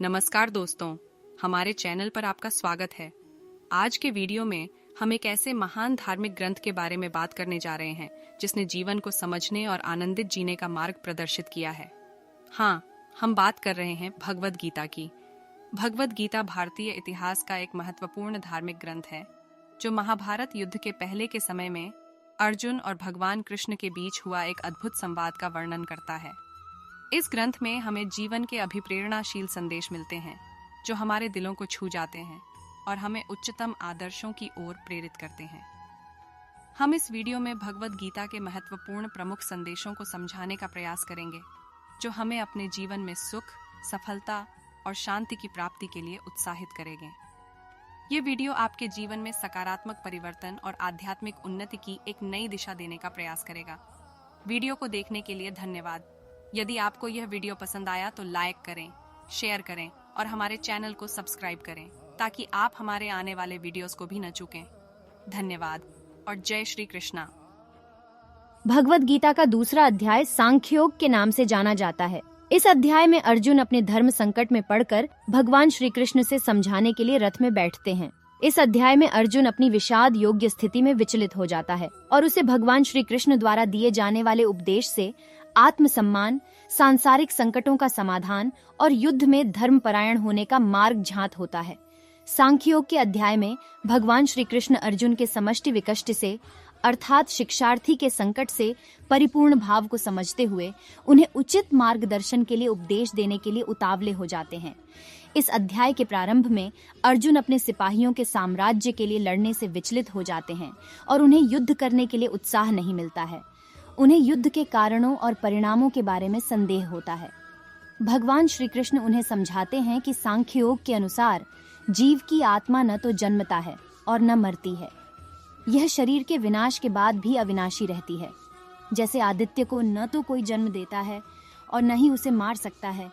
नमस्कार दोस्तों, हमारे चैनल पर आपका स्वागत है। आज के वीडियो में हम एक ऐसे महान धार्मिक ग्रंथ के बारे में बात करने जा रहे हैं जिसने जीवन को समझने और आनंदित जीने का मार्ग प्रदर्शित किया है। हाँ, हम बात कर रहे हैं भगवद गीता की। भगवद गीता भारतीय इतिहास का एक महत्वपूर्ण धार्मिक ग्रंथ है जो महाभारत युद्ध के पहले के समय में अर्जुन और भगवान कृष्ण के बीच हुआ एक अद्भुत संवाद का वर्णन करता है। इस ग्रंथ में हमें जीवन के अभिप्रेरणाशील संदेश मिलते हैं जो हमारे दिलों को छू जाते हैं और हमें उच्चतम आदर्शों की ओर प्रेरित करते हैं। हम इस वीडियो में भगवद गीता के महत्वपूर्ण प्रमुख संदेशों को समझाने का प्रयास करेंगे जो हमें अपने जीवन में सुख, सफलता और शांति की प्राप्ति के लिए उत्साहित करेंगे। ये वीडियो आपके जीवन में सकारात्मक परिवर्तन और आध्यात्मिक उन्नति की एक नई दिशा देने का प्रयास करेगा। वीडियो को देखने के लिए धन्यवाद। यदि आपको यह वीडियो पसंद आया तो लाइक करें, शेयर करें और हमारे चैनल को सब्सक्राइब करें ताकि आप हमारे आने वाले वीडियोस को भी न चूकें। धन्यवाद और जय श्री कृष्णा। भगवद गीता का दूसरा अध्याय सांख्य योग के नाम से जाना जाता है। इस अध्याय में अर्जुन अपने धर्म संकट में पड़कर भगवान श्री कृष्ण से समझाने के लिए रथ में बैठते हैं। इस अध्याय में अर्जुन अपनी विषाद योग्य स्थिति में विचलित हो जाता है और उसे भगवान श्री कृष्ण द्वारा दिए जाने वाले उपदेश से आत्मसम्मान, सांसारिक संकटों का समाधान और युद्ध में धर्मपरायण होने का मार्ग झांत होता है। सांख्य योग के अध्याय में भगवान श्री कृष्ण अर्जुन के समष्टि विकष्ट से अर्थात शिक्षार्थी के संकट से परिपूर्ण भाव को समझते हुए उन्हें उचित मार्गदर्शन के लिए उपदेश देने के लिए उतावले हो जाते हैं। इस अध्याय के प्रारंभ में अर्जुन अपने सिपाहियों के साम्राज्य के लिए लड़ने से विचलित हो जाते हैं और उन्हें युद्ध करने के लिए उत्साह नहीं मिलता है। उन्हें युद्ध के कारणों और परिणामों के बारे में संदेह होता है। भगवान श्री कृष्ण उन्हें समझाते हैं कि सांख्य योग के अनुसार जीव की आत्मा न तो जन्मता है और न मरती है। यह शरीर के विनाश के बाद भी अविनाशी रहती है। जैसे आदित्य को न तो कोई जन्म देता है और न ही उसे मार सकता है,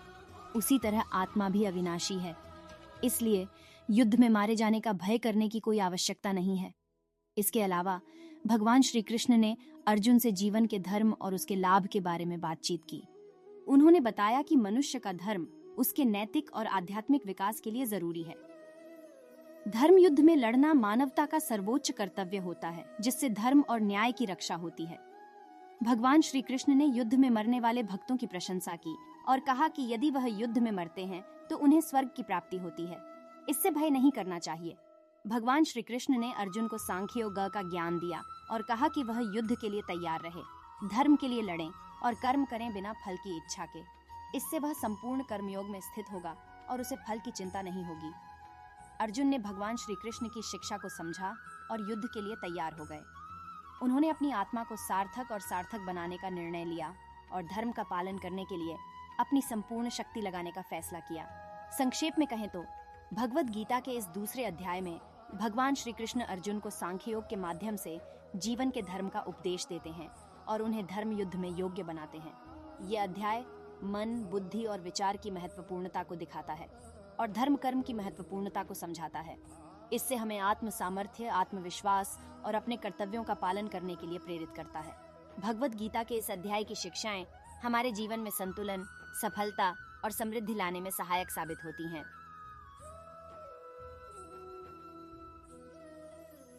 उसी तरह आत्मा भी अविनाशी है। इसलिए युद्ध में मारे जाने का भय करने की कोई आवश्यकता नहीं है। इसके अलावा भगवान श्री कृष्ण ने अर्जुन से जीवन के धर्म और उसके लाभ के बारे में बातचीत की। उन्होंने बताया कि मनुष्य का धर्म उसके नैतिक और आध्यात्मिक विकास के लिए जरूरी है। धर्म युद्ध में लड़ना मानवता का सर्वोच्च कर्तव्य होता है जिससे धर्म और न्याय की रक्षा होती है। भगवान श्री कृष्ण ने युद्ध में मरने वाले भक्तों की प्रशंसा की और कहा कि यदि वह युद्ध में मरते हैं तो उन्हें स्वर्ग की प्राप्ति होती है। इससे भय नहीं करना चाहिए। भगवान श्री कृष्ण ने अर्जुन को सांख्य योग का ज्ञान दिया और कहा कि वह युद्ध के लिए तैयार रहे, धर्म के लिए लड़ें और कर्म करें बिना फल की इच्छा के। इससे वह संपूर्ण कर्मयोग में स्थित होगा और उसे फल की चिंता नहीं होगी। अर्जुन ने भगवान श्री कृष्ण की शिक्षा को समझा और युद्ध के लिए तैयार हो गए। उन्होंने अपनी आत्मा को सार्थक बनाने का निर्णय लिया और धर्म का पालन करने के लिए अपनी संपूर्ण शक्ति लगाने का फैसला किया। संक्षेप में कहें तो भगवद गीता के इस दूसरे अध्याय में भगवान श्री कृष्ण अर्जुन को सांख्य योग के माध्यम से जीवन के धर्म का उपदेश देते हैं और उन्हें धर्म युद्ध में योग्य बनाते हैं। ये अध्याय मन, बुद्धि और विचार की महत्वपूर्णता को दिखाता है और धर्म कर्म की महत्वपूर्णता को समझाता है। इससे हमें आत्म सामर्थ्य, आत्मविश्वास और अपने कर्तव्यों का पालन करने के लिए प्रेरित करता है। भगवद गीता के इस अध्याय की शिक्षाएं हमारे जीवन में संतुलन, सफलता और समृद्धि लाने में सहायक साबित होती हैं।